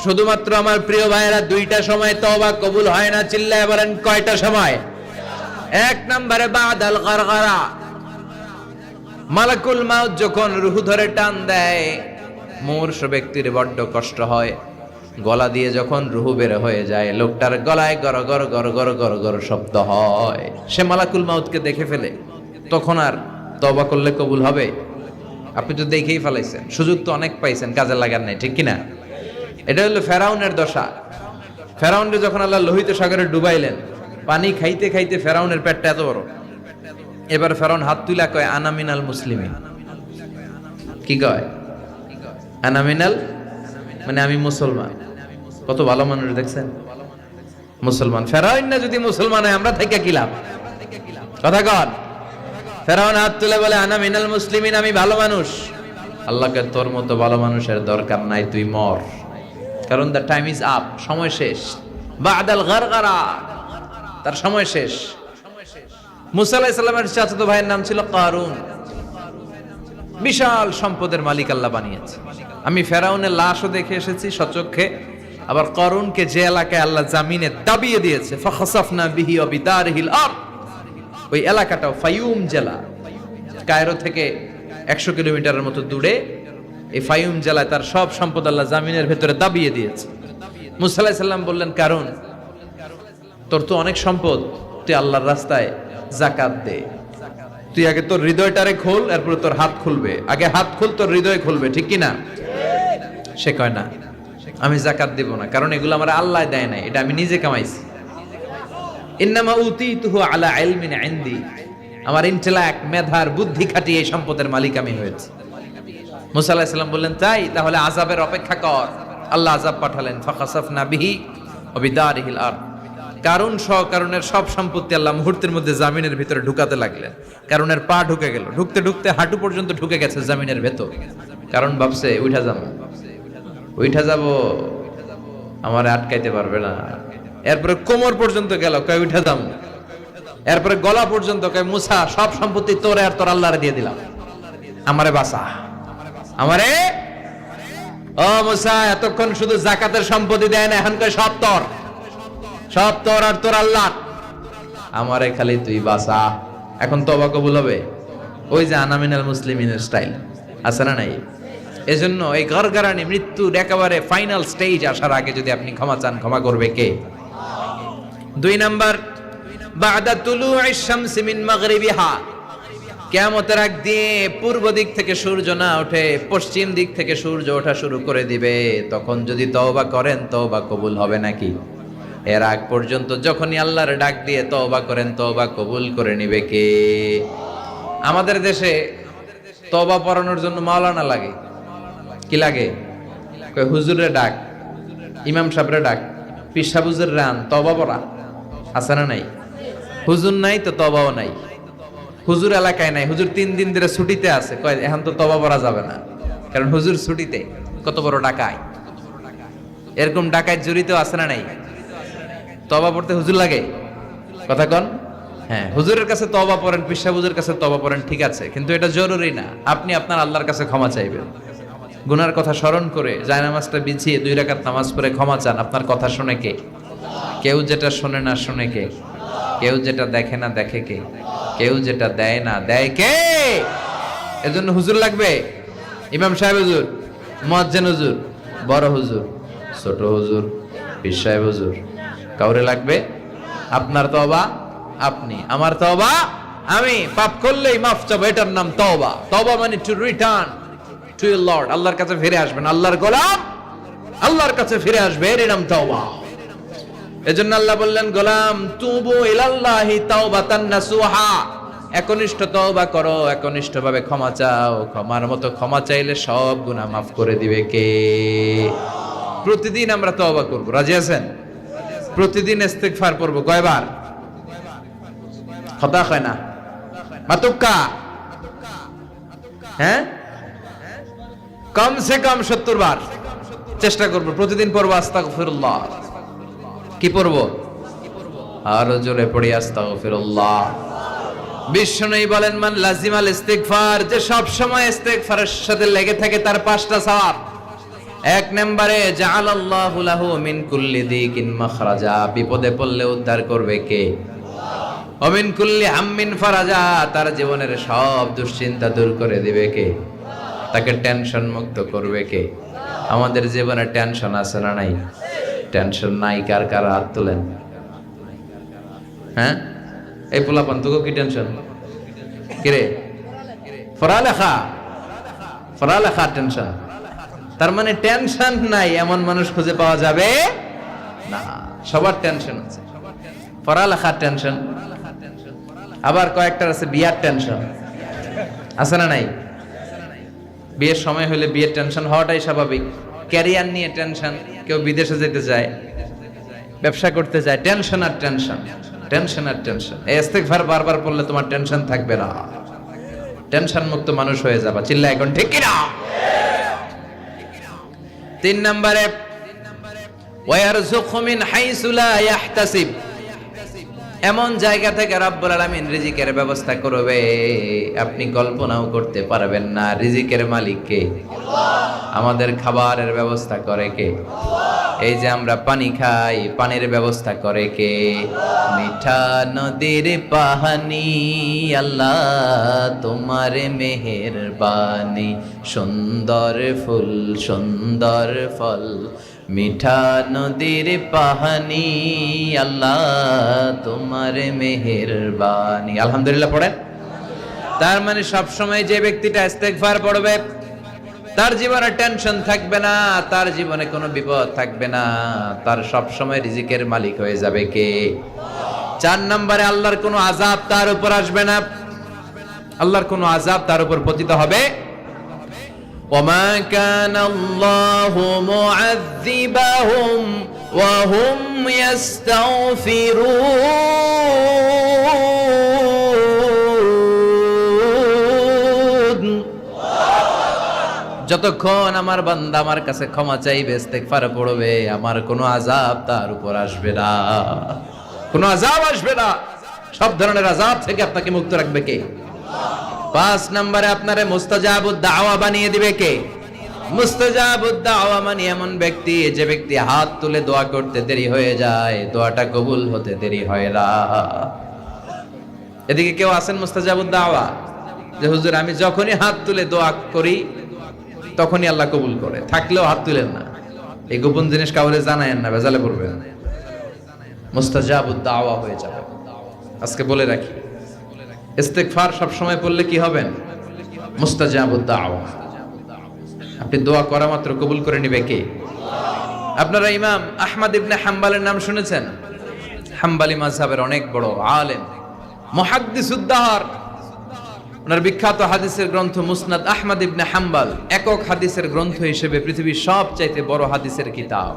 শুধুমাত্র আমার প্রিয় ভাইয়েরা দুইটা সময় তওবা কবুল হয় না, চিল্লায় বলেন কয়টা সময়? এক নম্বরে বাদাল গারগারা, মালাকুল মাউত যখন রূহ ধরে টান দেয়, মূর্ছ ব্যক্তির বড্ড কষ্ট হয়। গলা দিয়ে যখন রূহ বের হয়ে যায়, লোকটার গলায় গর গর গর গর গর গর শব্দ হয়, সে মালাকুল মাউতকে দেখে ফেলে। তখন আর তওবা করলে কবুল হবে? আপনি তো দেখেই ফেলাইছেন, সুযোগ তো অনেক পাইছেন, কাজে লাগার নাই, ঠিক কিনা? এটা হলো ফেরাউনের দশা। ফেরাউনকে যখন আল্লাহ লোহিত সাগরে ডুবাইলেন, পানি খাইতে খাইতে ফেরাউনের পেটটা এত বড়। এবার ফেরাউন হাত তুলা কয় আনা মিনাল মুসলিমিন। কি কয়? আনা মিনাল, মানে আমি মুসলমান। কত ভালো মানুষ দেখছেন, মুসলমান। ফেরাউন না যদি মুসলমান হয়, আমরা থেকে কি লাভ? কথা কন। ফেরাউন হাত তুলে বলে আনা মিনাল মুসলিমিন, আমি ভালো মানুষ। আল্লাহকে তোর মতো ভালো মানুষের দরকার নাই, তুই মর, কারণ দ্য টাইম ইজ আপ, সময় শেষ। বাদাল গারগারা, তার সময় শেষ। মুসা আলাইহিস সালামের চাচাতো ভাইয়ের নাম ছিল কারুন, বিশাল সম্পদের মালিক আল্লাহ বানিয়েছে। আমি ফেরাউনের লাশও দেখে এসেছি সচক্ষে, আবার কারুনকে যে এলাকায় আল্লাহ জামিনে দাবিয়ে দিয়েছে, ফাখাসাফনা বিহি ওয়া বিদারিহিল আরদ, ওই এলাকাটাও ফায়ুম জেলা, কায়রো থেকে 100 কিলোমিটারের মতো দূরে। এই ফায়ুম জেলায় তার সব সম্পদ আল্লাহ জামিনের ভেতরে দাবিয়ে দিয়েছে। মুসা আলাইহিস সালাম বললেন, কারণ তোর তো অনেক সম্পদ, তুই আল্লাহর রাস্তায় যাকাত দে। তুই আগে তোর হৃদয়টারে খোল, এরপর তোর হাত খুলবে। আগে হাত খুল, তোর হৃদয় খুলবে, ঠিক কিনা? সে কয় না, আমি যাকাত দেব না, কারণ এগুলো আমার আল্লাহ দেয় নাই, এটা আমি নিজে কামাইছি। ইন্নামা উতীতুহু আলা ইলমিন ইনদি, আমার ইন্টেলেক্ট, মেধার বুদ্ধি খাটিয়ে এই সম্পদের মালিক আমি হয়েছি। মুসা আলাইহিস সালাম বললেন, তাই তাহলে আযাবের অপেক্ষা কর। আল্লাহ আযাব পাঠালেন, ফাখাসাফনা বিহি ওয়া বিদারিহিল আরদ। কারণ কারণের সব সম্পত্তি আল্লাহ মুহূর্তের মধ্যে জামিনের ভিতরে ঢুকাতে লাগলেন। কারণের পা ঢুকে গেল, ঢুকতে ঢুকতে হাঁটু পর্যন্ত ঢুকে গেছে জামিনের ভেতর। কারণ ভাবছে উঠা যাব, আমারে আটকাইতে পারবে না। এরপরে কোমর পর্যন্ত গেল, কয় উঠা যাম। এরপরে গলা পর্যন্ত, কয় মুসা সব সম্পত্তি তোরে আর তোর আল্লাহরে দিয়ে দিলাম, আমারে বাঁচা, আমারে। ও মুসা, এতক্ষণ শুধু যাকাতের সম্পত্তি দেয় না, এখন কয় সব তোর, সব তোর আর তোর আল্লাহ, আমারে খালি তুই বাঁচা। এখন তওবা কবুল হবে? ওই যে আনা মিনাল মুসলিমিনের স্টাইল আছে না নাই? এজন্য এই গরগরানি মৃত্যুর একেবারে ফাইনাল স্টেজ আসার আগে যদি আপনি ক্ষমা চান, ক্ষমা করবে কে? 2 নাম্বার, বাদা তুলুইশ শামসি মিন মাগরিবিহা, কিয়ামতের আগ দিয়ে পূর্ব দিক থেকে সূর্য না ওঠে, পশ্চিম দিক থেকে সূর্য ওঠা শুরু করে দিবে। তখন যদি তওবা করেন, তওবা কবুল হবে নাকি? এর আগ পর্যন্ত যখনই আল্লাহর ডাক দিয়ে তওবা করেন, তওবা কবুল করে নিবে কে? আমাদের দেশে তওবা পড়ানোর জন্য মাওলানা লাগে। কি লাগে? কয় হুজুরের ডাক, ইমাম সাহেবের ডাক, পীর সাহেব হুজুর রান তওবা পড়া, আছে না নাই? হুজুর নাই তো তওবাও নাই। হুজুর এলাকায় নাই, হুজুর 3 দিন ধরে ছুটিতে আছে, কয় এখন তো তওবা পড়া যাবে না, কারণ হুজুর ছুটিতে। কত বড় ডাকায়! এরকম ডাকায় জড়িত আছে না নাই? তওবা পড়তে হুজুর লাগে, কথা কন। হ্যাঁ, হুজুরের কাছে তওবা পড়েন, পীর সাহেব হুজুরের কাছে তওবা পড়েন, ঠিক আছে, কিন্তু এটা জরুরি না। আপনি আপনার আল্লাহর কাছে ক্ষমা চাইবেন, গুনার কথা স্মরণ করে জায়নামাজটা বিছিয়ে 2 রাকাত নামাজ পড়ে ক্ষমা চান। আপনার কথা শুনে কে? কেউ যেটা শোনে না শুনে কে? কেউ যেটা দেখে না দেখে কে? কেউ যেটা দেয় না দেয় কে? এজন্য হুজুর লাগবে। ইমাম সাহেব হুজুর, মুয়াজ্জিন হুজুর, বড় হুজুর, ছোট হুজুর, পীর সাহেব হুজুর, কাউরে লাগবে? আপনার তওবা আপনি, আমার তওবা আমি। পাপ করলেই মাফ চাবো, এটার নাম তওবা। তওবা মানে to return to your Lord, আল্লাহর কাছে ফিরে আসবেন। আল্লাহর গোলাম আল্লাহর কাছে ফিরে আসবে, এর নাম তওবা। এজন্য আল্লাহ বললেন, গোলাম তুবু ইলাল্লাহি তাওবাতান নাসুহা, একনিষ্ঠ তওবা করো, একনিষ্ঠভাবে ক্ষমা চাও। ক্ষমার মতো ক্ষমা চাইলে সব গুনাহ মাফ করে দিবে কে? প্রতিদিন আমরা তওবা করব, রাজি আছেন? প্রতিদিন ইস্তিগফার করব। কয়বার? কথা হয় না মাতুক্কা? হ্যাঁ, কমসে কম 70 বার চেষ্টা করব প্রতিদিন পড়ব আস্তাগফিরুল্লাহ। কি পড়ব? আরো জোরে পড়ি আস্তাগফিরুল্লাহ। বিশ্বনবী বলেন, মান লাজিমাল ইস্তিগফার, যে সব সময় ইস্তিগফারের সাথে লেগে থাকে তার 5টা সওয়াব। এক নম্বরে জাআলাল্লাহু লাহু মিন কুল্লি দিকিন মাখরাজা, বিপদে পড়লে উদ্ধার করবে কে? ওয়া মিন কুল্লি হাম্মিন ফারাজা, তার জীবনের সব দুশ্চিন্তা দূর করে দিবে কে? তাকে টেনশন মুক্ত করবে কে? আমাদের জীবনে টেনশন আছে না নাই? টেনশন নাই কার কার হাত তোলেন। হ্যাঁ, এই পোলাপান তোকে কি টেনশন? কিরে পড়ালেখা, পড়ালেখা টেনশন। তার মানে টেনশন নাই এমন মানুষ খুঁজে পাওয়া যাবে না। সবার টেনশন আছে, পড়ালেখার টেনশন, আবার কয়েকটার আছে বিয়ার টেনশন, আছে না নাই? বিয়ের সময় হলে বিয়ের টেনশন হওয়াটাই স্বাভাবিক। ক্যারিয়ার নিয়ে টেনশন, কেউ বিদেশে যেতে চায়, ব্যবসা করতে চায়, টেনশন আর টেনশন, টেনশন আর টেনশন। এই ইস্তিগফার বারবার পড়লে তোমার টেনশন থাকবে না, টেনশন মুক্ত মানুষ হয়ে যাবা। চিল্লা এখন ঠিক কিনা? 3 নম্বরে ওয়ারযুকহু মিন হাইসু লা ইয়াহতাসিব, এমন জায়গা থেকে রব্বুল আলামিন রিজিকের ব্যবস্থা করবে আপনি কল্পনাও করতে পারবেন না। রিজিকের মালিক কে? আল্লাহ। আমাদের খাবারের ব্যবস্থা করে কে? আল্লাহ। এই যে আমরা পানি খাই, পানির ব্যবস্থা করে কে? আল্লাহ। মিঠা নদীর পানি আল্লাহ তোমার মেহেরবানি, সুন্দর ফুল সুন্দর ফল মিঠা নদীর পানি আল্লাহ তোমার মেহেরবানি। আলহামদুলিল্লাহ পড়েন। তার মানে সব সময় যে ব্যক্তিটা ইস্তিগফার পড়বে তার জীবনে টেনশন থাকবে না, তার জীবনে কোনো বিপদ থাকবে না, তার সব সময় রিজিকের মালিক হয়ে যাবে কে? 4 নম্বরে আল্লাহর কোনো আযাব তার উপর আসবে না, আল্লাহর কোনো আযাব তার উপর পতিত হবে। وما كان الله معذبهم وهم يستغفرون, যতক্ষণ আমার বান্দা আমার কাছে ক্ষমা চাইবে, ইস্তিগফার পড়বে, আমার কোনো আযাব তার উপর আসবে না, কোনো আযাব আসবে না। সব ধরনের আযাব থেকে আপনাকে মুক্ত রাখবে কে? 5 নম্বরে আপনারে মুস্তাজাবুদ দাওয়া বানিয়ে দিবে কে? মুস্তাজাবুদ দাওয়া মানে এমন ব্যক্তি, যে ব্যক্তি হাত তুলে দোয়া করতে দেরি হয়ে যায়, দোয়াটা কবুল হতে দেরি হয় না। এদিকে কেউ আছেন মুস্তাজাবুদ দাওয়া, যে হুজুর আমি যখনই হাত তুলে দোয়া করি তখনই আল্লাহ কবুল করে, থাকলেও হাত তুলেন না, এই গোপন জিনিস কাউরে জানায়েন না, বেজালে পড়বেন, মুস্তাজাবুদ দাওয়া হয়ে যাবে। আজকে বলে রাখি, ইস্তিগফার সব সময় পড়লে কি হবেন? মুস্তাজাবুদ দাওয়া। আপনি দোয়া করা মাত্র কবুল করে নেবে কে? আপনারা ইমাম আহমদ ইবনে হাম্বলের নাম শুনেছেন? হাম্বলি মাযহাবের অনেক বড় আলেম, মুহাদ্দিসুদ দাহর। ওনার বিখ্যাত হাদিসের গ্রন্থ মুসনাদ আহমদ ইবনে হাম্বল একক হাদিসের গ্রন্থ হিসেবে পৃথিবীর সবচাইতে বড় হাদিসের কিতাব।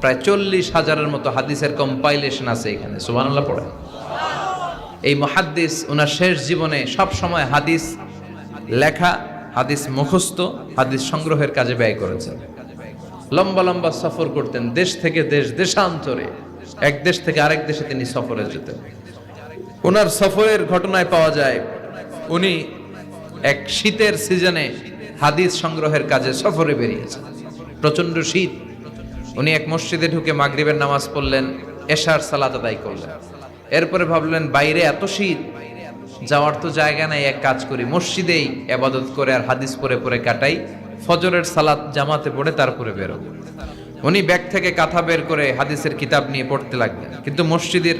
প্রায় 40,000-এর মতো হাদিসের কম্পাইলেশন আছে এখানে। সুবহানাল্লাহ পড়ে। এই মুহাদ্দিস ওনার শেষ জীবনে সব সময় হাদিস লেখা, হাদিস মুখস্থ, হাদিস সংগ্রহের কাজে ব্যয় করেছেন। লম্বা লম্বা সফর করতেন, দেশ থেকে দেশ, দেশান্তরে, এক দেশ থেকে আরেক দেশে তিনি সফরে যেতেন। ওনার সফরের ঘটনায় পাওয়া যায় উনি এক শীতের সিজনে হাদিস সংগ্রহের কাজে সফরে বেরিয়েছেন। প্রচন্ড শীত। উনি এক মসজিদে ঢুকে মাগরিবের নামাজ পড়লেন, এশার সালাত আদায় করলেন। এরপরে ভাবলেন বাইরে এত শীত, যাওয়ার তো জায়গা নাই, এক কাজ করি মসজিদেই ইবাদত করে আর হাদিস পড়ে পড়ে কাটাই, ফজরের সালাত জামাতে পড়ে তারপরে বেরোব। উনি ব্যাগ থেকে কাঁথা বের করে হাদিসের কিতাব নিয়ে পড়তে লাগলেন। কিন্তু মসজিদের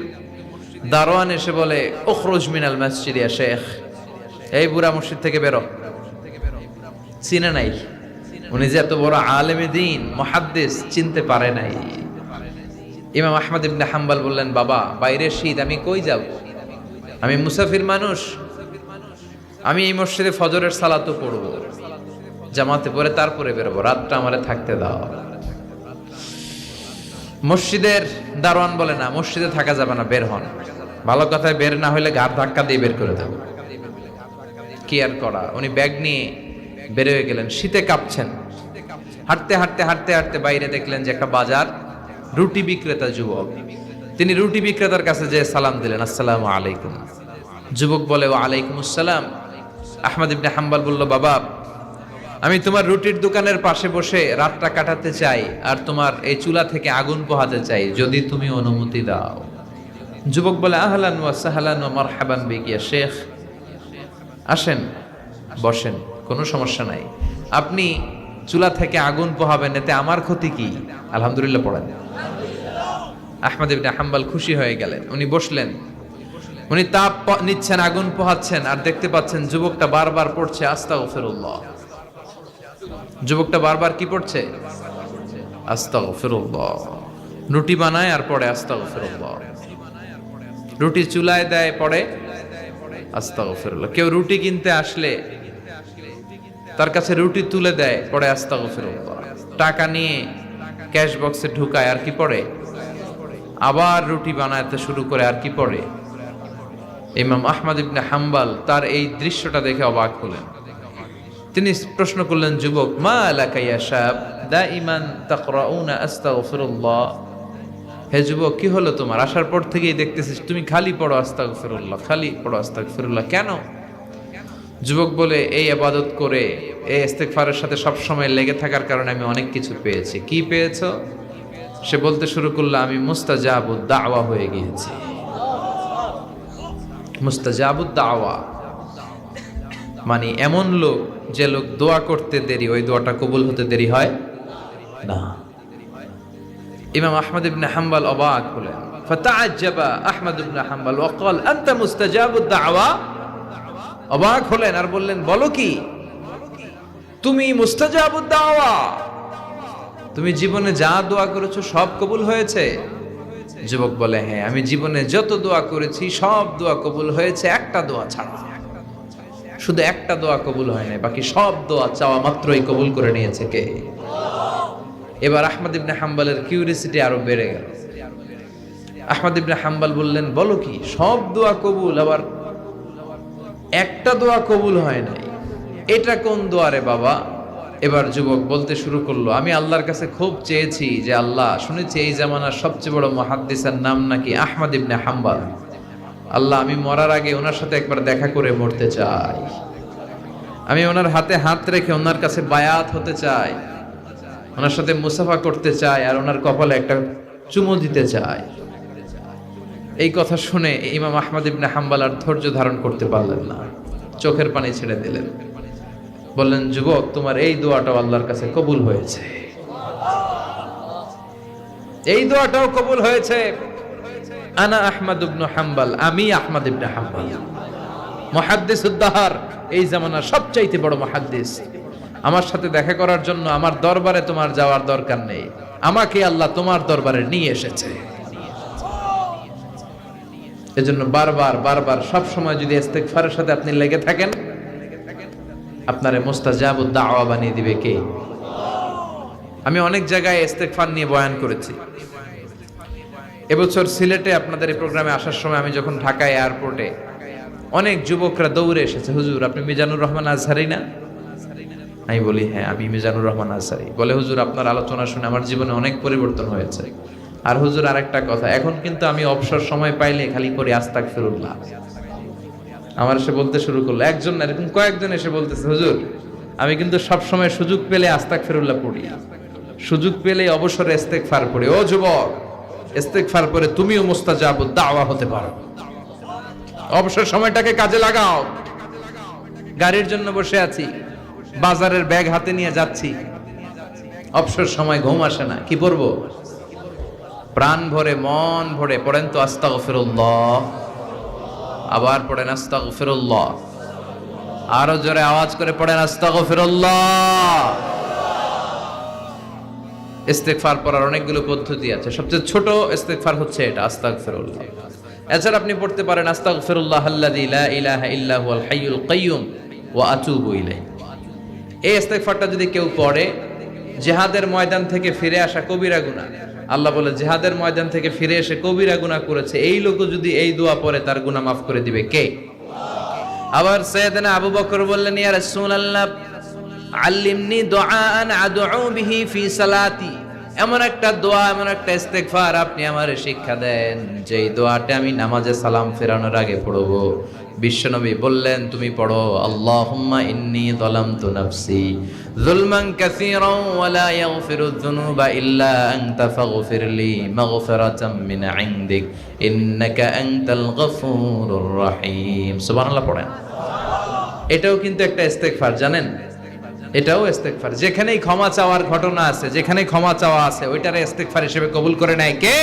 দারোয়ান এসে বলে, উখরুজ মিনাল মসজিদ ইয়া শেখ, এই বুড়া মসজিদ থেকে বেরো। চিনে নাই, উনি যে এত বড় আলেমে দ্বীন মুহাদ্দিস, চিনতে পারে নাই। ইমাম আহমদ ইবনে হাম্বল বললেন, বাবা বাইরে শীত, আমি কই যাব? আমি মুসাফির মানুষ, আমি এই মসজিদে ফজরের সালাতও পড়ব, জামাতে পড়ে তারপরে বেরোবো, রাতটা আমারে থাকতে দাও। মসজিদের দারোয়ান বলে, না মসজিদে থাকা যাবে না, বের হন। ভালো কথায় বের না হইলে ঘাড় ধাক্কা দিয়ে বের করে দেবো। কি আর করা, উনি ব্যাগ নিয়ে বের হয়ে গেলেন। শীতে কাঁপছেন। হাঁটতে হাঁটতে হাঁটতে হাঁটতে বাইরে দেখলেন যে একটা বাজার, রুটি বিক্রেতা যুবক। তিনি রুটি বিক্রেতার কাছে যে সালাম দিলেন, আসসালামু আলাইকুম। যুবক বলে, ওয়া আলাইকুম আসসালাম। আহমদ ইবনে হাম্বল বলল, বাবা আমি তোমার রুটির দোকানের পাশে বসে রাতটা কাটাতে চাই আর তোমার এই চুলা থেকে আগুন পোহাতে চাই, যদি তুমি অনুমতি দাও। যুবক বলে, আহলান ওয়া সাহলান ওয়া মারহাবান বিক ইয়া শেখ, আসেন বসেন, কোনো সমস্যা নাই। আপনি চুলা থেকে আগুন পোহাবেন, এতে আমার ক্ষতি কি? আলহামদুলিল্লাহ পড়েন। আহমদ ইবনে হাম্বল খুশি হয়ে গেলেন, উনি বসলেন, উনি তাপ নিচ্ছেন, আগুন পোহাচ্ছেন, আর দেখতে পাচ্ছেন যুবকটা বারবার পড়ছে আস্তাগফিরুল্লাহ। যুবকটা বারবার কি পড়ছে? আস্তাগফিরুল্লাহ। রুটি বানায় আর পড়ে আস্তাগফিরুল্লাহ। রুটি চুলায় দেয়, পড়ে আস্তাগফিরুল্লাহ। কেউ রুটি কিনতে আসলে তার কাছে রুটি তুলে দেয়, পড়ে আস্তাগফিরুল্লাহ। টাকা নিয়ে ক্যাশ বক্সে ঢুকায়, আর কি পড়ে? আবার রুটি বানাতে শুরু করে, আর কি পড়ে? ইমাম আহমদ ইবনে হাম্বল তার এই দৃশ্যটা দেখে অবাক হলেন। তিনি প্রশ্ন করলেন, যুবক, মা লাকা ইয়া শাব দাইমান তাকরাউনা আস্তাগফিরুল্লাহ। হে যুবক, কি হলো তোমার? আসার পর থেকেই দেখতেছিস তুমি খালি পড়ো আস্তাগফিরুল্লাহ, খালি পড়ো আস্তাগফিরুল্লাহ, কেন? যুবক বলে, এই ইবাদত করে, এই ইস্তেগফারের সাথে সব সময় লেগে থাকার কারণে আমি অনেক কিছু পেয়েছি। কি পেয়েছো? সে বলতে শুরু করলো, আমি মুস্তাজাবুদ দাওয়া হয়ে গিয়েছি। মুস্তাজাবুদ দাওয়া মানে এমন লোক, যে লোক দোয়া করতে দেরি, ওই দোয়াটা কবুল হতে দেরি হয় না। ইমাম আহমদ ইবনে হাম্বল অবাক হলেন। ফাতাআজ্জাবা আহমদ ইবনে হাম্বল ওয়া ক্বাল আনতা মুস্তাজাবুদ দাওয়া। অবাক হলেন আর বললেন, বলো কি, তুমি মুস্তাজাবুদ দাওয়া? তুমি জীবনে যা দোয়া করেছো সব কবুল হয়েছে? যুবক বলে, হ্যাঁ, আমি জীবনে যত দোয়া করেছি সব দোয়া কবুল হয়েছে, একটা দোয়া ছাড়া। শুধু একটা দোয়া কবুল হয় না, বাকি সব দোয়া চাওয়া মাত্রই কবুল করে নিয়েছে কে? এবার আহমদ ইবনে হাম্বলের কিউরিসিটি আরো বেড়ে গেল। আহমদ ইবনে হাম্বল বললেন, বলো কি, সব দোয়া কবুল, আবার একটা দোয়া কবুল হয় নাই, এটা কোন দোয়া রে বাবা? এবার যুবক বলতে শুরু করলো, আমি আল্লাহর কাছে খুব চেয়েছি যে আল্লাহ, শুনেছি এই জামানার সবচেয়ে বড় মুহাদ্দিসের নাম নাকি আহমদ ইবনে হাম্বল। আল্লাহ, আমি মরার আগে ওনার সাথে একবার দেখা করে মরতে চাই। আমি ওনার হাতে হাত রেখে ওনার কাছে বায়াত হতে চাই, ওনার সাথে মুসাফা করতে চাই, আর ওনার কপালে একটা চুমু দিতে চাই। এই কথা শুনে ইমাম আহমদ ইবনে হাম্বল আর ধৈর্য ধারণ করতে পারলেন না, চোখের পানি ছেড়ে দিলেন। বললেন, যুবক, তোমার এই দোয়াটাও আল্লাহর কাছে কবুল হয়েছে, এই দোয়াটাও কবুল হয়েছে। আনা আহমদ ইবনে হাম্বল, আমি আহমদ ইবনে হাম্বল, মুহাদ্দিসুদ দাহর, এই জামানার সবচাইতে বড় মুহাদ্দিস। আমার সাথে দেখা করার জন্য আমার দরবারে তোমার যাওয়ার দরকার নেই, আমাকে আল্লাহ তোমার দরবারে নিয়ে এসেছে। এজন্য বারবার বারবার সব সময় যদি ইস্তেগফারের সাথে আপনি লেগে থাকেন, আপনারে মুস্তাজাবুদ দাওয়া বানিয়ে দিবে কে? আমি অনেক জায়গায় ইস্তেগফার নিয়ে বয়ান করেছি। এবছর সিলেটে আপনাদের এই প্রোগ্রামে আসার সময় আমি যখন ঢাকা এয়ারপোর্টে, অনেক যুবকরা দৌড়ে এসেছে, হুজুর আপনি মিজানুর রহমান আজহারি না? আমি বলি, হ্যাঁ আমি মিজানুর রহমান আজহারি। বলে, হুজুর আপনার আলোচনা শুনে আমার জীবনে অনেক পরিবর্তন হয়েছে। আর হুজুর আরেকটা কথা, এখন কিন্তু আমি অবসর সময় পাইলে খালি করি আস্তাগফিরুল্লাহ। আমার এসে বলতে শুরু করলো, একজন না, এরকম কয়েকজন এসে বলতেছে, হুজুর আমি কিন্তু সব সময় সুযোগ পেলে আস্তাগফিরুল্লাহ পড়ি, সুযোগ পেলে অবসরে ইস্তেগফার পড়ি। ও যুবক, ইস্তেগফার পরে তুমিও মুস্তাজাবুদ দাওয়া হতে পারো, অবসর সময়টাকে কাজে লাগাও। গাড়ির জন্য বসে আছি, বাজারের ব্যাগ হাতে নিয়ে যাচ্ছি, অবসর সময় ঘুম আসে না, কি পড়বো? প্রাণ ভরে মন ভরে পড়েন তো আস্তাগফিরুল্লাহ, আবার পড়েন আস্তাগফিরুল্লাহ, আরো জোরে আওয়াজ করে পড়েন আস্তাগফিরুল্লাহ। ইস্তেগফার পড়ার অনেকগুলো পদ্ধতি আছে, সবচেয়ে ছোট ইস্তেগফার হচ্ছে এটা, আস্তাগফিরুল্লাহ। এছাড়া আপনি পড়তে পারেন আস্তাগফিরুল্লাহ আল্লাযী লা ইলাহা ইল্লা হুয়াল হাইয়ুল কাইয়্যুম ওয়া আতুবু ইলাইহি। এই ইস্তেগফারটা যদি কেউ পড়ে, জিহাদের ময়দান থেকে ফিরে আসা কবিরা গুনাহ, আল্লাহ বলে জিহাদের ময়দান থেকে ফিরে এসে কবিরা গুনাহ করেছে, এই লোকও যদি এই দোয়া পড়ে তার গুনাহ মাফ করে দিবে কে? আবার সাইয়েদনা আবু বকর বললেন, ইয়া রাসূলুল্লাহ আল্লিমনি দুআআন আদউ বিহি ফি সালাতি এমন একটা দোয়া, এমন একটা ইস্তেগফার আপনি আমারে শিক্ষা দেন, যেই দোয়াটা আমি নামাজে সালাম ফেরানোর আগে পড়বো। বিশ্বনবী বললেন, তুমি পড়ো, আল্লাহুম্মা ইন্নী যালামতু নাফসি যুলমান কাসীরান ওয়া লা ইয়াগফিরুয যুনুবা ইল্লা আনতা ফাগফিরলি মাগফিরাতাম মিন ইনদিক ইন্নাকা আনতাল গফুরুর রহিম। সুবহানাল্লাহ পড়েন। এটাও কিন্তু একটা ইস্তেগফার, জানেন? এটাও ইস্তেগফার। যেখানেই ক্ষমা চাওয়ার ঘটনা আছে, যেখানেই ক্ষমা চাওয়া আছে, ওইটারে ইস্তেগফার হিসেবে কবুল করে নেয় কে?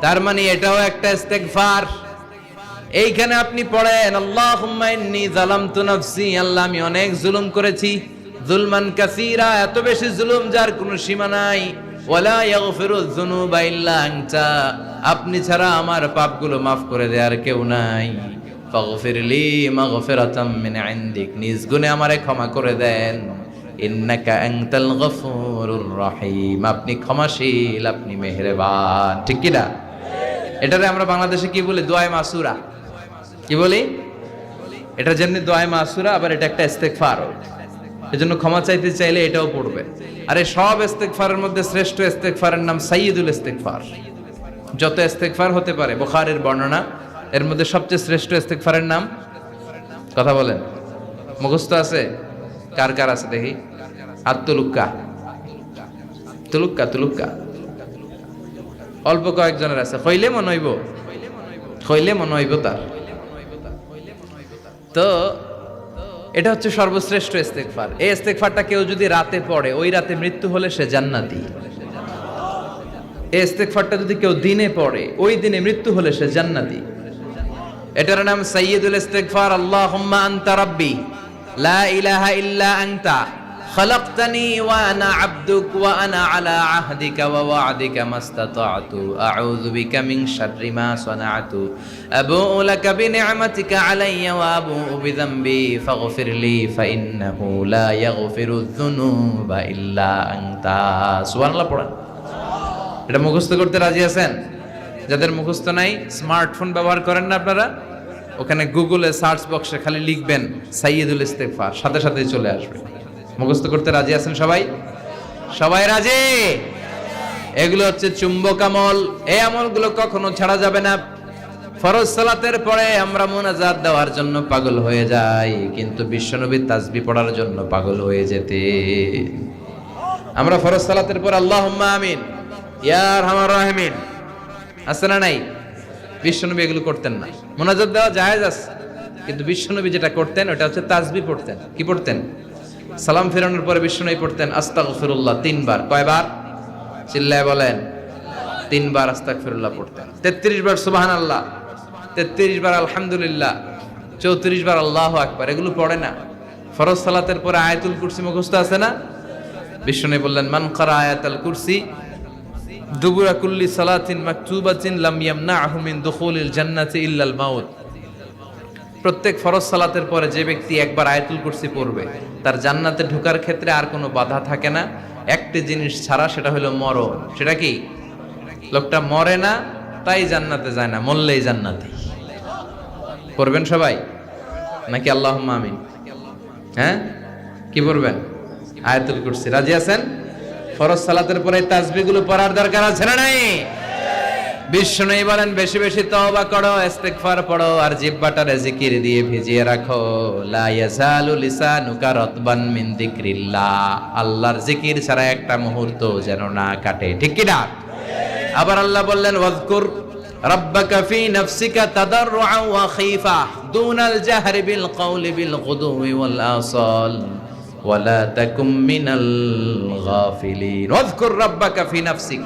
তার মানে এটাও একটা ইস্তেগফার। এইখানে আপনি পড়েন, আল্লাহুম্মা ইন্নী যালামতু নাফসি, আল্লাহ আমি অনেক জুলুম করেছি, যুলমান কাসীরা, এত বেশি জুলুম যার কোনো সীমা নাই, ওয়ালা ইয়াগফিরুয যুনুবা ইল্লা আনতা, আপনি ছাড়া আমার পাপগুলো maaf করে দেওয়ার কেউ নাই। ফাগফিরলি মাগফিরাতাম মিন ইনদিক, নিজ গুণে আমারে ক্ষমা করে দেন। ইন্নাকা আনতাল গফুরুর রহিম, আপনি ক্ষমাশীল, আপনি মেহেরবান। ঠিক কি না? এটারে আমরা বাংলাদেশে কি বলি? দোয়ায়ে মাসুরা। কি বলি? এটা যেমনি দোয়ায়ে মাসুরা, আবার এটা একটা ইস্তেগফার। এজন্য ক্ষমা চাইতে চাইলে এটাও পড়বে। আরে সব ইস্তেগফারের মধ্যে শ্রেষ্ঠ ইস্তেগফারের নাম সাইয়্যিদুল ইস্তেগফার। যত ইস্তেগফার হতে পারে, বুখারীর বর্ণনা, এর মধ্যে সবচেয়ে শ্রেষ্ঠ ইস্তেগফারের নাম, কথা বলেন, মুখস্থ আছে? কার কার আছে দেখি? আত্তুলুক্কা, তুলুক্কা, তুলুক্কা, অল্প কয়েকজনের আছে। হইলে মনে হইব, হইলে মনে হইব তার। তো এটা হচ্ছে সর্বশ্রেষ্ঠ ইস্তেগফার। এই ইস্তেগফারটা কেউ যদি রাতে পড়ে, ওই রাতে মৃত্যু হলে সে জান্নাতি। এই ইস্তেগফারটা যদি কেউ দিনে পড়ে, ওই দিনে মৃত্যু হলে সে জান্নাতি। এটার নাম সাইয়্যিদুল ইস্তেগফার। আল্লাহুম্মা আনতা রাব্বি লা ইলাহা ইল্লা আনতা খালাকতানি ওয়া আনা আবদুক ওয়া আনা আলা আহদিকা ওয়া ওয়া'দিকা মাস্তাতা'তু আউযু বিকা মিন শাররি মা সানা'তু আবু'ু লাকা বিনি'মাতিকা আলাইয়া ওয়া আবু'ু বিযামবি ফাগফিরলি ফাইন্নাহু লা ইয়াগফিরুয যুনুবা ইল্লা আনতা। সুবহানাল্লাহ পড়েন। এটা মুখস্থ করতে রাজি আছেন? যাদের মুখস্থ নাই, স্মার্টফোন ব্যবহার করেন না আপনারা? ওখানে গুগলে সার্চ বক্সে খালি লিখবেন সাইয়্যিদুল ইস্তেগফার, সাথে সাথেই চলে আসবে। মুখস্থ করতে রাজি আছেন সবাই? সবাই রাজি? এগুলো হচ্ছে চুম্বক আমল। এই আমলগুলো কখনো ছাড়া যাবে না। ফরজ সালাতের পরে আমরা মুনাজাত দেওয়ার জন্য পাগল হয়ে যাই, কিন্তু বিশ্বনবীর তাসবিহ পড়ার জন্য পাগল হয়ে যেতে। আমরা ফরজ সালাতের পর আল্লাহুম্মা আমিন ইয়া আরহামার রাহিমিন আছে না নাই? বিশ্বনবী এগুলো করতেন না। মুনাজাত দেওয়া জায়েজ আছে, কিন্তু বিশ্বনবী যেটা করতেন ওটা হচ্ছে তাসবিহ পড়তেন। কি পড়তেন? সালাম ফেরানোর পরে বিশ্বনবী পড়তেন আস্তাগফিরুল্লাহ 3 বার। কয়বার? চিল্লায় বলেন। 3 বার আস্তাগফিরুল্লাহ পড়তেন। 33 বার সুবহানাল্লাহ, 33 বার আলহামদুলিল্লাহ, 34 বার আল্লাহু আকবার। এগুলো পড়ে না। ফরজ সালাতের পরে আয়াতুল কুরসি মুখস্থ আছে না? বিশ্বনবী বললেন, মান ক্বারা আয়াতুল কুরসি দুবুরা কুল্লি সালাতিন মাকতুবাতিন লাম ইয়ামনাহু মিন দুখুলিল জান্নাতি ইল্লাল মাউত। প্রত্যেক ফরজ সালাতের পরে যে ব্যক্তি একবার আয়াতুল কুরসি পড়বে, তার জান্নাতে ঢোকার ক্ষেত্রে আর কোনো বাধা থাকে না, একটি জিনিস ছাড়া, সেটা হলো মরণ। সেটা কি? লোকটা মরে না তাই জান্নাতে যায় না, মরলেই জান্নাতি। পড়বেন সবাই নাকি আল্লাহুম্মা আমিন? হ্যাঁ, কি পড়বেন? আয়াতুল কুরসি। রাজি আছেন? ফরজ সালাতের পরে তাসবিহগুলো পড়ার দরকার আছে না নাই? বিশ্বনবী বলেন, বেশি বেশি তওবা করো, ইস্তেগফার পড়ো, আর জিহ্বাটারে জিকির দিয়ে ভিজিয়ে রাখো। লা ইয়াজালু লিসানুকা রাতবান মিন যিকরিল্লাহ, আল্লাহর জিকির ছাড়া একটা মুহূর্ত যেন না কাটে। ঠিক কি না? আবার আল্লাহ বললেন, ওয়াজকুর রাব্বাকা ফি নাফসিকা তাদাররুআ ওয়া খীফা দুনাল জাহরি বিল কওলি বিল গুদুই ওয়াল আসাল ওয়ালা তাকুম মিনাল গাফিলিন। ওয়াজকুর রাব্বাকা ফি নাফসিক,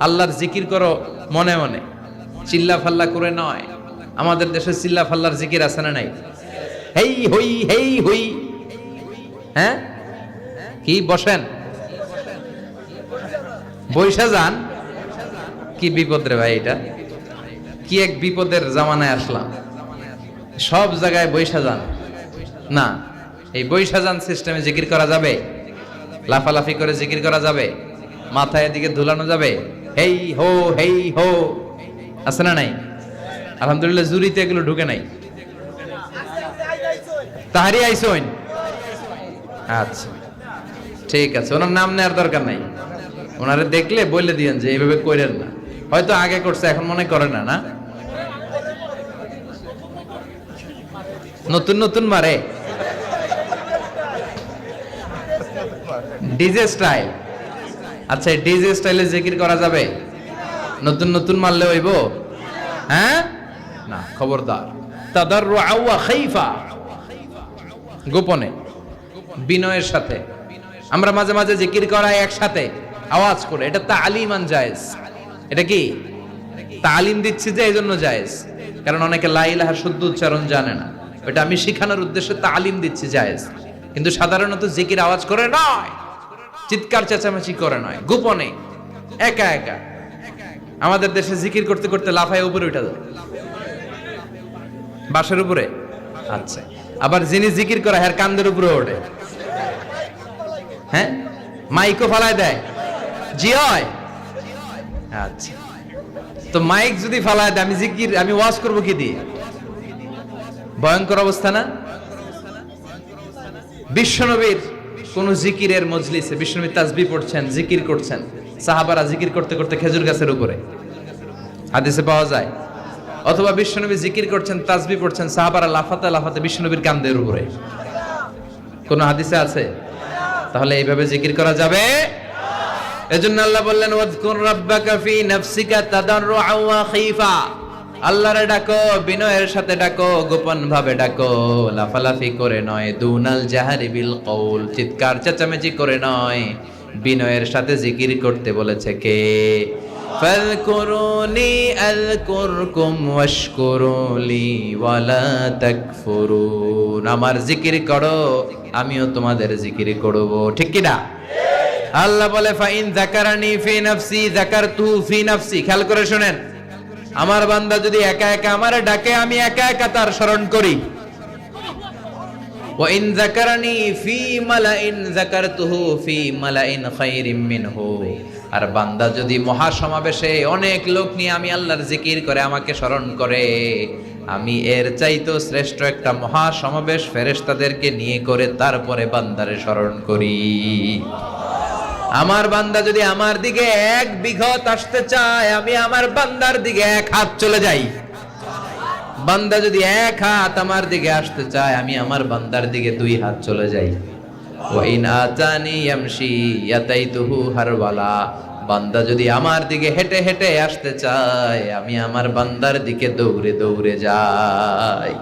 আল্লাহর জিকির করো মনে মনে, চিল্লা ফাল্লা করে নয়। আমাদের দেশে চিল্লা ফাল্লার জিকির আছে না নাই? হেই হই হেই হই, হ্যাঁ কি বসেন বৈশা যান। কি বিপদ রে ভাই, এটা কি এক বিপদের জামানায় আসলাম। সব জায়গায় বৈশা যান না, এই বৈশা যান সিস্টেমে জিকির করা যাবে? লাফালাফি করে জিকির করা যাবে? মাথায় এদিকে ধুলানো যাবে? হেই হো হেই হো আছে না নাই? আলহামদুলিল্লাহ জুরিতে এগুলো ঢুকে নাই। তাহারি আইসোন, আচ্ছা ঠিক আছে, ওনার নাম নেওয়ার দরকার নাই, ওনারে দেখলে বলে দিয়েন যে এইভাবে করেন না, হয়তো আগে করছে এখন মনে করে না। না নতুন নতুন মারে ডিজে স্টাইল। আচ্ছা ডিজে স্টাইলে জিকির করা যাবে? নতুন নতুন মারলে হইব? হ্যাঁ না, খবরদার। তাদাররুআ ওয়া খাইফা, গোপনে বিনয়ের সাথে। আমরা মাঝে মাঝে জিকির করাই একসাথে আওয়াজ করে, এটা তালিমান জায়েজ। এটা কি তালিম দিচ্ছি যে এই জন্য জায়েজ, কারণ অনেকে লা ইলাহা শুদ্ধ উচ্চারণ জানে না, এটা আমি শিখানোর উদ্দেশ্যে তালিম দিচ্ছি, জায়েজ। কিন্তু সাধারণত জিকির আওয়াজ করে নয়, চিৎকার চেঁচামেচি করে নয়, গোপনে একা একা। আমাদের দেশে জিকির করতে করতে লাফায় উপরে উঠে যায়, বাসের উপরে। আচ্ছা, আবার যিনি জিকির করে হ্যাঁ কান্দের উপরে ওঠে, হ্যাঁ মাইকও ফালায় দেয়। জি হয়। আচ্ছা, তো মাইক যদি ফালায় দেয়, আমি জিকির আমি ওয়াজ করব কি দিয়ে? ভয়ঙ্কর অবস্থা না? বিশ্বনবীর কোন জিকিরের মজলিসে বিশ্বনবী তাসবিহ পড়ছেন, জিকির করছেন, সাহাবারা জিকির করতে করতে খেজুর গাছের উপরে, হাদিসে পাওয়া যায়। অথবা বিশ্বনবী জিকির করছেন, তাসবিহ পড়ছেন, সাহাবারা লাফাতে লাফাতে বিশ্বনবীর কান্দের উপরে, কোন হাদিসে আছে? তাহলে এইভাবে জিকির করা যাবে? এজন্য আল্লাহ বললেন ওয়াজকুর রাব্বাকা ফি নাফসিকা তাদাররুআ ওয়া খাইফা, আল্লাহরে ডাকো বিনয়ের সাথে ডাকো, গোপন ভাবে ডাকো, লাফালাফি করে নয়। দুনাল জাহারি বিল কওল, চিৎকার চেঁচামেচি করে নয়, বিনয়ের সাথে জিকির করতে বলেছে কে? ফাযকুরুনি আযকুরকুম ওয়াশকুরুলি ওয়ালা তাকফুরুন, আমার জিকির করো আমিও তোমাদের জিকির করব, ঠিক কি না? আল্লাহ বলে ফাইন যাকারানি ফি নাফসি যাকারতুহু ফি নাফসি। খেয়াল করে শুনেন, আমার বান্দা যদি একা একা আমারে ডাকে, আমি একা একা তার স্মরণ করি। ওয়া ইন যাকারানি ফি মালাইন যাকারতুহু ফি মালাইন খায়রিম মিনহু, আর বান্দা যদি মহাসমাবেশে অনেক লোক নিয়ে আমি আল্লাহর জিকির করে আমাকে স্মরণ করে, আমি এর চাইতো শ্রেষ্ঠ একটা মহাসমাবেশ ফেরেশতাদেরকে নিয়ে করে তারপরে বান্দারে স্মরণ করি। আমার বান্দা যদি আমার দিকে এক বিঘত আসতে চায়, আমি আমার বান্দার দিকে এক হাত চলে যাই। বান্দা যদি এক হাত আমার দিকে আসতে চায়, আমি আমার বান্দার দিকে দুই হাত চলে যাই। ওয়া ইন আতানি ইয়ামশি ইয়াতাইতুহু হারওয়ালা, বান্দা যদি আমার দিকে হেঁটে হেঁটে আসতে চায়, আমি আমার বান্দার দিকে দৌড়ে দৌড়ে যাই।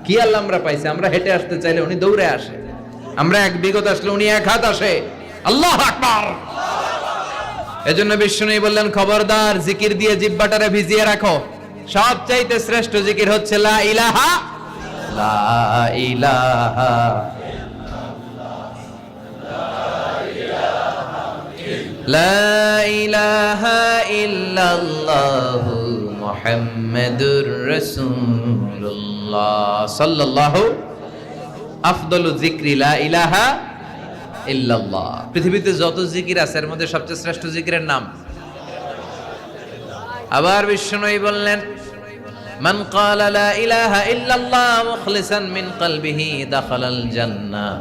কি আল্লাহ আমরা পাইছি, আমরা হেঁটে আসতে চাইলে উনি দৌড়ে আসে, আমরা এক বিগত আসলে উনি এক হাত আসে। আল্লাহু আকবার। এজন্য বিষ্ণু বললেন খবরদার, জিকির দিয়ে জিহ্বাটারে ভিজিয়ে রাখো। সবচাইতে শ্রেষ্ঠ জিকির হচ্ছে লা ইলাহা, লা ইলাহা, লা ইলাহা ইল্লাল্লাহু মুহাম্মাদুর রাসূলুল্লাহ সাল্লাল্লাহু আফদলু যিকরি লা ইলাহা ইল্লাল্লাহ। পৃথিবীতে যত জিকির আছে এর মধ্যে সবচেয়ে শ্রেষ্ঠ জিকিরের নাম। আবার বিষ্ণুই বললেন মান ক্বালা লা ইলাহা ইল্লাল্লাহ মুখলিসান মিন কলবিহি দাখালাল জান্নাহ,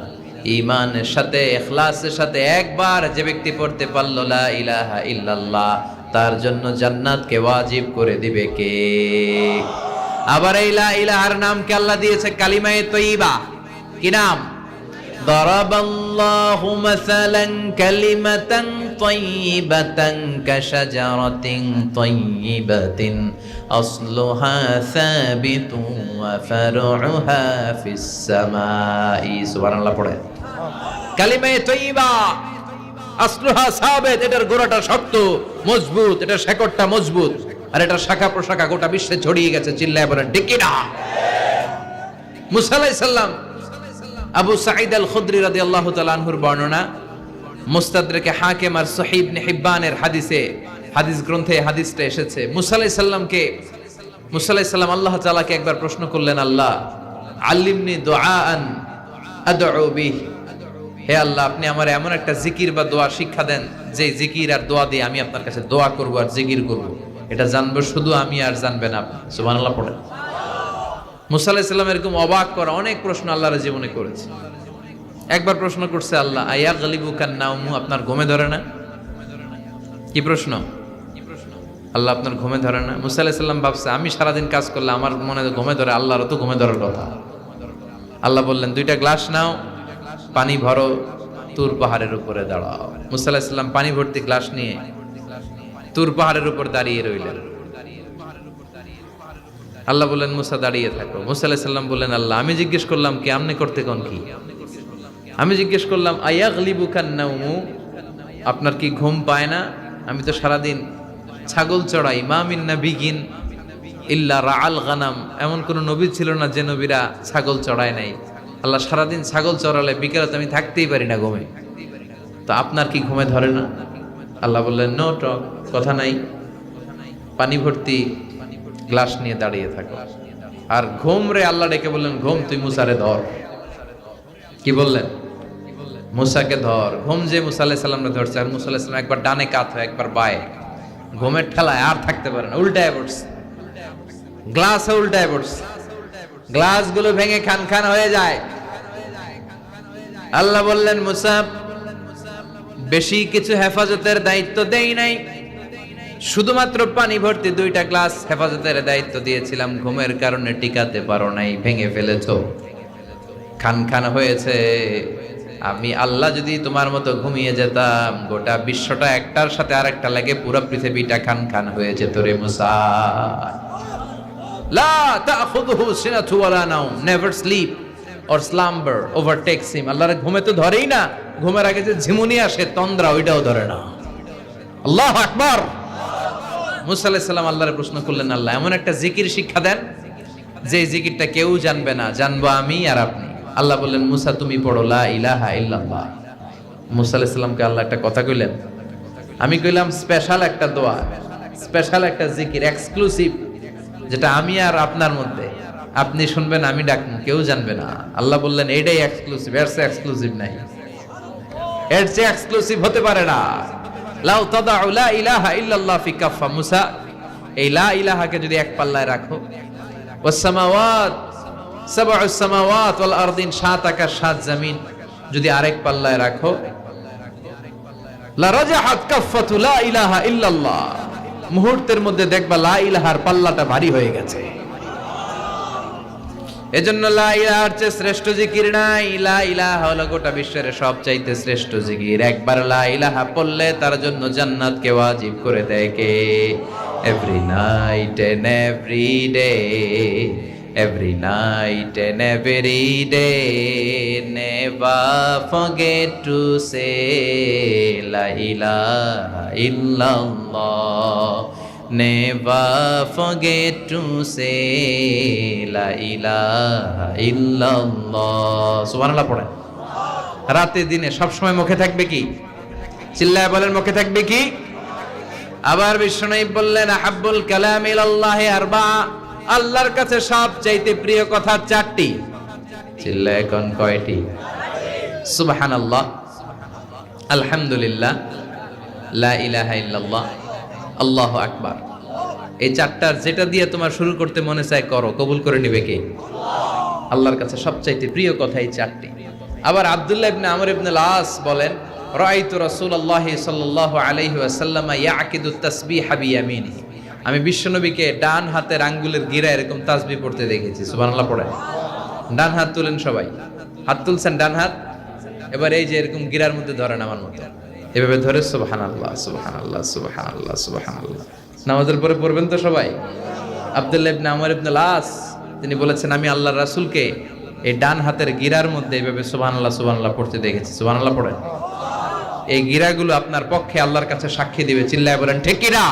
ঈমানের সাথে ইখলাসের সাথে একবার যে ব্যক্তি পড়তে পারল লা ইলাহা ইল্লাল্লাহ, তার জন্য জান্নাতকে ওয়াজিব করে দিবে কে? আবার এই লা ইলাহার নামকে আল্লাহ দিয়েছে কালিমায়ে তয়্যিবা। কি নাম? দারাবাল্লাহু মাসালান কালিমাতান তয়্যিবাতান কাশাজারাতিন তয়্যিবাতিন আসলুহা সাবিতুন ওয়া ফারউহা ফিস সামাই। সুবহানাল্লাহ পড়ে। কালিমায়ে তয়্যিবা আসলুহা সাবিত, এটার গোড়াটা শক্ত মজবুত, এটার শেকড়টা মজবুত, আর এটার শাখা প্রশাখা গোটা বিশ্বে ছড়িয়ে গেছে। চিল্লায় বলেন ঠিক কি না? মুসা আলাইহিস সালাম, আবু সাঈদ আল খুদরি রাদিয়াল্লাহু তাআলা আনহুর বর্ণনা, মুস্তাদরাকে হাকিম আর সহিহ ইবনে হিব্বানের হাদিসে, হাদিস গ্রন্থে হাদিসটা এসেছে। মুসা আলাইহিস সালাম আল্লাহ তাআলাকে একবার প্রশ্ন করলেন, আল্লাহ আল্লিমনি দুআআন আদউ বিহি, হে আল্লাহ আপনি আমার এমন একটা জিকির বা দোয়া শিক্ষা দেন যে জিকির আর দোয়া দিয়ে আমি আপনার কাছে দোয়া করব আর জিকির করব, এটা জানবো শুধু আমি আর জানবেন আপনি। সুবহানাল্লাহ পড়েন। মুসা আলাইহিস সালাম এরকম অবাক করা অনেক প্রশ্ন আল্লাহর জীবনে করেছে। একবার প্রশ্ন করছে আল্লাহ, আয়া গালিবুকান নাউমু, আপনার ঘুমে ধরে না? কি প্রশ্ন? আল্লাহ আপনার ঘুমে ধরে না? মুসা আলাইহিস সালাম ভাবছে আমি সারাদিন কাজ করলে আমার মনে ঘুমে ধরে, আল্লাহরও তো ঘুমে ধরার কথা। আল্লাহ বললেন 2টা গ্লাস নাও, পানি ভরো, তুর পাহাড়ের উপরে দাঁড়াও। মুসা আলাইহিস সালাম পানি ভর্তি গ্লাস নিয়ে তুর পাহাড়ের উপর দাঁড়িয়ে রইলেন। আল্লাহ বললেন মুসা দাঁড়িয়ে থাকো। মুসা আলাইহিস সালাম বললেন আল্লাহ আমি জিজ্ঞেস করলাম কি, আমনে করতে কোন কি? আমি জিজ্ঞেস করলাম আয়াগলিবুকান নাউমু, আপনার কি ঘুম পায় না? আমি তো সারাদিন ছাগল চড়াই। মা মিন নাবিয়িন ইল্লা রাআল গানাম, এমন কোন নবী ছিল না যে নবীরা ছাগল চড়ায় নাই। আল্লাহ সারাদিন ছাগল চড়ালে বিকেলে তো আমি থাকতেই পারি না ঘুমে, তো আপনার কি ঘুমে ধরে না? আল্লাহ বললেন নো টক, কথা নাই, পানি ভর্তি গ্লাস নিয়ে দাঁড়িয়ে থাকো। আর ঘুম রে আল্লাহ ডেকে বললেন ঘুম তুই মুসারে ধর। কি বললেন? মুসাকে ধর। ঘুম যে মুসা আলাইহিস সালামকে ধরছে, আর মুসা আলাইহিস সালাম একবার ডানে কাত হয় একবার বায়ে, ঘুমের ঠেলায় আর থাকতে পারে না, উল্টায় পড়ছে, গ্লাস উল্টায় পড়ছে, গ্লাস গুলো ভেঙে খান খান হয়ে যায়। আল্লাহ বললেন মুসা বেশি কিছু হেফাজতের দায়িত্ব দেই নাই, শুধুমাত্র পানি ভর্তি 2টা গ্লাস হেফাজতের দায়িত্ব দিয়েছিলাম, ঘুমের কারণে টিকাতে পারো নাই, ভেঙে ফেলেছো, খান খান হয়েছে। আমি আল্লাহ যদি তোমার মতো ঘুমিয়ে যেতাম, গোটা বিশ্বটা একটার সাথে আরেকটা লাগে পুরো পৃথিবীটা খান খান হয়ে যেত রে মুসা। লা তাখুযুহু সিনাতু ওয়ালা নাওম, never sleep or slumber overtakes him. আল্লাহর ঘুমে তো ধরেই না, ঘুমের আগে যে ঝিমুনি আসে তন্দ্রা, ওইটাও ধরে না। আল্লাহু আকবার। মুসা আলাইহিস সালাম আল্লাহর প্রশ্ন করলেন আল্লাহ এমন একটা জিকির শিক্ষা দেন যে জিকিরটা কেউ জানবে না, জানবো আমি আর আপনি। আল্লাহ বললেন মুসা তুমি পড়ো লা ইলাহা ইল্লাল্লাহ। মুসা আলাইহিস সালামকে আল্লাহ একটা কথা কইলেন, আমি কইলাম স্পেশাল একটা দোয়া, স্পেশাল একটা জিকির, এক্সক্লুসিভ, যেটা আমি আর আপনার মধ্যে, আপনি শুনবেন আমি ডাকবো, কেউ জানবে না। আল্লাহ বললেন এইটাই এক্সক্লুসিভ, এর চেয়ে এক্সক্লুসিভ নাই, এর চেয়ে এক্সক্লুসিভ হতে পারে না। লাউ তাদাউ লা ইলাহা ইল্লাল্লাহ ফি কাফা, মুসা এই লা ইলাহাকে যদি এক পাল্লায় রাখো, ওয়াস সামাওয়াত সাবউস সামাওয়াত ওয়াল আরদিন, 7 আকাশ 7 জমিন যদি আরেক পাল্লায় রাখো, লা রাজাহাত কাফাতু লা ইলাহা ইল্লাল্লাহ, মুহূর্তের মধ্যে দেখবা লা ইলাহার পাল্লাটা ভারী হয়ে গেছে। এজন্য লা ইলাহার চেয়ে শ্রেষ্ঠ জিকির নাই। লা ইলাহা হলো গোটা বিশ্বের সবচাইতে শ্রেষ্ঠ জিকির। একবার লা ইলাহা পড়লে তার জন্য জান্নাতকে ওয়াজিব করে দেয় কে? Every night and every day, every night and every day, never forget to say la ilaha illallah, never forget to say la ilaha illallah। সুবহানাল্লাহ পড়েন। রাতে দিনে সব সময় মুখে থাকবে কি? চিল্লায় বলেন মুখে থাকবে কি? আবার বিশ্বনবী বললেন আহাব্বুল কালাম ইলাল্লাহি আরবা, আল্লাহর কাছে সবচাইতে প্রিয় কথা 4টি। চিল্লায় কোন কয়টি? সুবহানাল্লাহ, আলহামদুলিল্লাহ, লা ইলাহা ইল্লাল্লাহ, আল্লাহু আকবার। এই 4টার যেটা দিয়ে তোমার শুরু করতে মনে চায় করো, কবুল করে নেবে কে? আল্লাহর কাছে সবচাইতে প্রিয় কথা এই 4টি। আবার আব্দুল্লাহ ইবনে আমর ইবনে আল-আস বলেন রাআইতু রাসূলুল্লাহ সাল্লাল্লাহু আলাইহি ওয়াসাল্লাম ইয়াকিদু তাসবিহা বিয়ামিনিহি, আমি বিশ্বনবীকে ডান হাতের আঙ্গুলের গিরা এরকম তাসবিহ পড়তে দেখেছি। সুবহানাল্লাহ পড়েন। ডান হাত তুলেন সবাই, হাত তুলছেন ডান হাত, এবার এই যে এরকম গিরার মধ্যে ধরেন আমার মতো, এভাবে ধরে সুবহানাল্লাহ সুবহানাল্লাহ সুবহানাল্লাহ সুবহানাল্লাহ। নামাজের পরে পড়বেন তো সবাই। আব্দুল্লাহ ইবনে আমর ইবনে আল-আস তিনি বলেছেন আমি আল্লাহর রাসূলকে এই ডান হাতের গিরার মধ্যে এভাবে সুবহানাল্লাহ সুবহানাল্লাহ পড়তে দেখেছি। সুবহানাল্লাহ পড়েন। এই গিরাগুলো আপনার পক্ষে আল্লাহর কাছে সাক্ষী দিবে। চিল্লায় বলেন ঠিক কি না?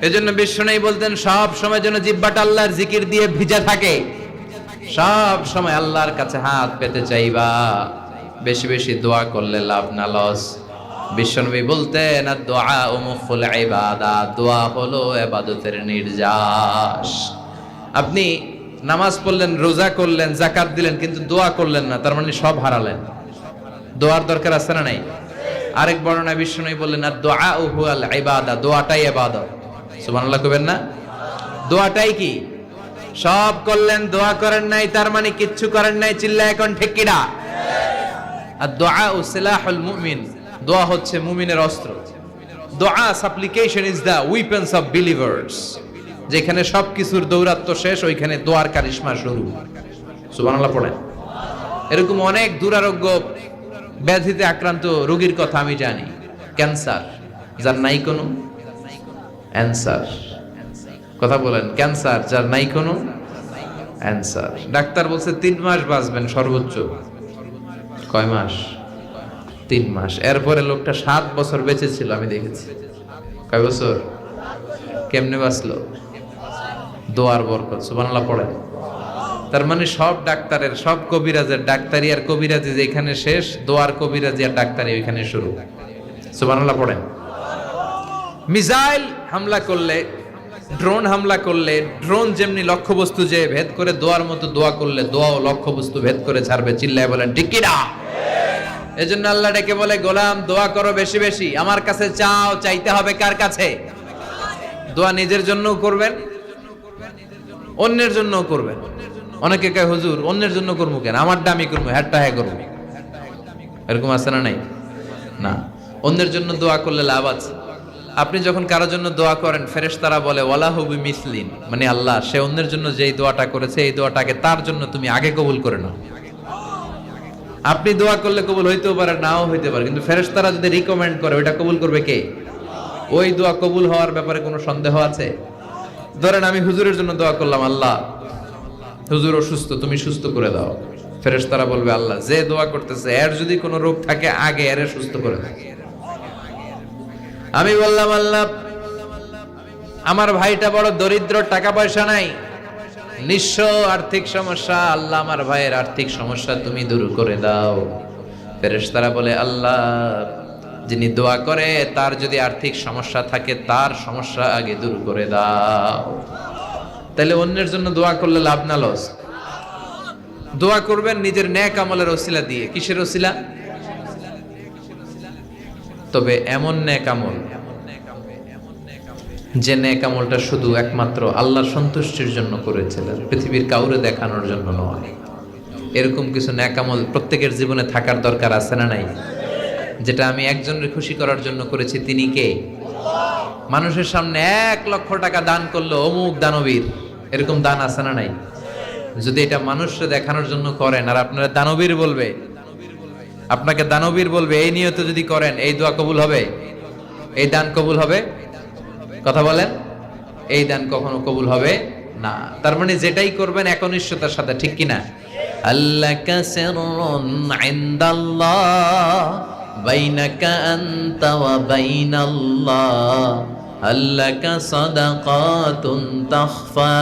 এজন্য বিশ্বনবী বলতেন সব সময় যেন জিহ্বাটা আল্লাহর জিকির দিয়ে ভিজা থাকে, সব সময় আল্লাহর কাছে হাত পেতে চাইবা, বেশি বেশি দোয়া করলে লাভ না লস। বিশ্বনবী বলতেন দোয়া ও মুখুল ইবাদা, দোয়া হলো ইবাদতের নির্যাস। আপনি নামাজ পড়লেন, রোজা করলেন, যাকাত দিলেন, কিন্তু দোয়া করলেন না, তার মানে সব হারালেন। দোয়ার দরকার আছে না নাই? আরেক বর্ণনায় বিশ্বনবী বললেন দোয়া ও হুয়াল ইবাদা, দোয়াটাই ইবাদত। সুবহানাল্লাহ কইবেন না? দোয়াটাই কি? সব করলেন, দোয়া করেন নাই, তার মানে কিচ্ছু করেন নাই। চিল্লায় এখন ঠিক কি না? আর দোয়া ও সিলাহুল মুমিন, দোয়া হচ্ছে মুমিনের অস্ত্র। দোয়া, সাপ্লিকেশন is the weapons of believers. যেখানে সবকিছুর দৌরাত্ম শেষ, ওইখানে দোয়ার কারিশমা শুরু। সুবহানাল্লাহ পড়েন। এরকম অনেক দুরারোগ্য ব্যাধিতে আক্রান্ত রোগীর কথা আমি জানি। ক্যান্সার, যার নাই কোনো অ্যান্সার। কথা বলেন, ক্যান্সার যার নাই কোনো অ্যান্সার। ডাক্তার বলছে 3 মাস বাঁচবেন সর্বোচ্চ। কয় মাস? 3 মাস। এরপরে লোকটা 7 বছর বেঁচে ছিল, আমি দেখেছি। কয় বছর? কেমনে বাঁচলো? দোয়ার বরকত। সুবহানাল্লাহ পড়েন। তার মানে সব ডাক্তারের, সব কবিরাজের ডাক্তারি আর কবিরাজি যেখানে শেষ, দোয়ার কবিরাজি আর ডাক্তারি ওইখানে শুরু। সুবহানাল্লাহ পড়েন। মিসাইল হামলা করলে, ড্রোন হামলা করলে, ড্রোন যেমনি লক্ষ্যবস্তু যে ভেদ করে, দোয়ার মতো দোয়া করলে দোয়াও লক্ষ্যবস্তু ভেদ করে ছাড়বে। চিল্লায় বলেন ঠিক কি না? এজন্য আল্লাহ ডেকে বলে, গোলাম দোয়া করো বেশি বেশি, আমার কাছে চাও। চাইতে হবে কার কাছে? দোয়া নিজের জন্যও করবেন, অন্যের জন্যও করবেন। অনেকে কয় হুজুর অন্যের জন্য করবো কেন, আমার দামি করবো, হ্যাটটা হ্যাঁ করবো। এরকম আছে না? নাই না। অন্যের জন্য দোয়া করলে লাভ আছে। আপনি যখন কারোর জন্য দোয়া করেন, ফেরেশতারা বলে ওয়ালাহু বিমিসলিন, মানে আল্লাহ সে অন্যের জন্য যেই দোয়াটা করেছে এই দোয়াটাকে তার জন্য তুমি আগে কবুল করে নাও। আপনি দোয়া করলে কবুল হইতেও পারে, নাও হইতে পারে, কিন্তু ফেরেশতারা যদি রিকমেন্ড করে, ওইটা কবুল করবে কে? ওই দোয়া কবুল হওয়ার ব্যাপারে কোনো সন্দেহ আছে? ধরেন আমি হুজুরের জন্য দোয়া করলাম, আল্লাহ হুজুর অসুস্থ, তুমি সুস্থ করে দাও। ফেরেশতারা বলবে আল্লাহ যে দোয়া করতেছে এর যদি কোনো রোগ থাকে আগে এর সুস্থ করে দাও। আমি বললাম আল্লাহ আমার ভাইটা বড় দরিদ্র, টাকা পয়সা নাই, নিঃস্ব, আর্থিক সমস্যা, আল্লাহ আমার ভাইয়ের আর্থিক সমস্যা তুমি দূর করে দাও। ফেরেশতারা বলে আল্লাহ যিনি দোয়া করে তার যদি আর্থিক সমস্যা থাকে তার সমস্যা আগে দূর করে দাও। তাহলে অন্যের জন্য দোয়া করলে লাভ না লস? দোয়া করবেন নিজের নেক আমলের ওসিলা দিয়ে। কিসের ওসিলা? তবে এমন নেক আমল যে নেক আমলটা শুধু একমাত্র আল্লাহর সন্তুষ্টির জন্য করেছিলেন, পৃথিবীর কাউরে দেখানোর জন্য নয়। এরকম কিছু নেক আমল প্রত্যেকের জীবনে থাকার দরকার আছে না নাই? যেটা আমি একজনের খুশি করার জন্য করেছি, তিনি কে? মানুষের সামনে 1 লক্ষ টাকা দান করলো অমুক দানবীর, এরকম দান আছে না নাই? যদি এটা মানুষকে দেখানোর জন্য করেন আর আপনারা দানবীর বলবে, আপনাকে দানবীর বলবে, এই নিয়ত যদি করেন এই দোয়া কবুল হবে, এই দান কবুল হবে? কথা বলেন, এই দান কখনো কবুল হবে না। তার মানে যেটাই করবেন একনিষ্ঠতার সাথে, ঠিক কিনা? আল্লাকা সিররুন ইনদাল্লাহ বাইনাকা আনতা ওয়া বাইনাল্লাহ, আল্লাকা সাদাকাতুন তাখফা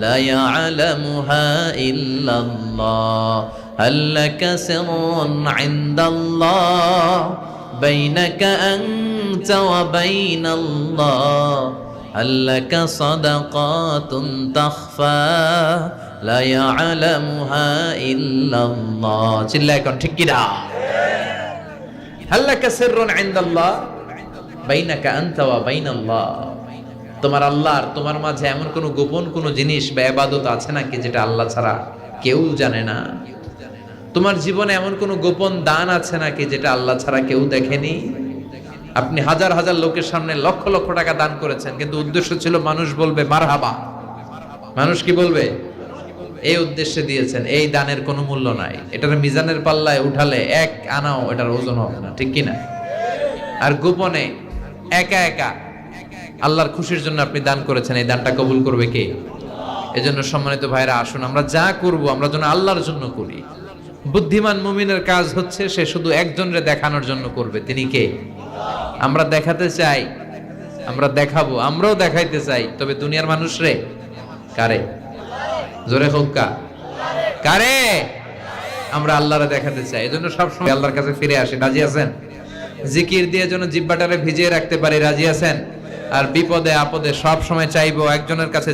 লা ইয়ালামুহা ইল্লাল্লাহ, আল্লাকা সিররুন ইনদাল্লাহ বাইনাকা আনতা ওয়া বাইনাল্লাহ, আল্লাকা সাদাকাতুন তাখফা লা ইয়ালামুহা ইল্লাল্লাহ। চিল্লায় কোন ঠিক কি না? আল্লাকা সিররুন ইনদাল্লাহ বাইনাকা আনতা ওয়া বাইনাল্লাহ, তোমার আল্লাহ আর তোমার মাঝে এমন কোন গোপন কোন জিনিস বা ইবাদত আছে নাকি যেটা আল্লাহ ছাড়া কেউ জানে না? তোমার জীবনে এমন কোন গোপন দান আছে নাকি যেটা আল্লাহ ছাড়া কেউ দেখেনি? আপনি হাজার হাজার লোকের সামনে লক্ষ লক্ষ টাকা দান করেছেন, কিন্তু উদ্দেশ্য ছিল মানুষ বলবে মারহাবা। মানুষ কি বলবে? এই উদ্দেশ্যে দিয়েছেন। এই দানের কোনো মূল্য নাই। এটার মিজানের পাল্লায় উঠালে 1 আনাও এটার ওজন হবে না, ঠিক কিনা? আর গোপনে একা একা আল্লাহর খুশির জন্য আপনি দান করেছেন, এই দানটা কবুল করবে কে? এজন্য সম্মানিত ভাইরা, আসুন আমরা যা করব আমরা যেন আল্লাহর জন্য করি। বুদ্ধিমান মুমিনের কাজ হচ্ছে সে শুধু একজনরে দেখানোর জন্য করবে, তিনি কে? আমরা দেখাতে চাই, আমরা দেখাবো, আমরাও দেখাইতে চাই, তবে দুনিয়ার মানুষ রে কারে? জোরে হোক্কা কারে? আমরা আল্লাহরে দেখাতে চাই। এজন্য সবসময় আল্লাহর কাছে ফিরে আসি। রাজি আছেন? জিকির দিয়ে যেন জিহ্বাটারে ভিজিয়ে রাখতে পারি, রাজি আছেন? আর বিপদে আপদে সব সময় চাইবো একজনের কাছে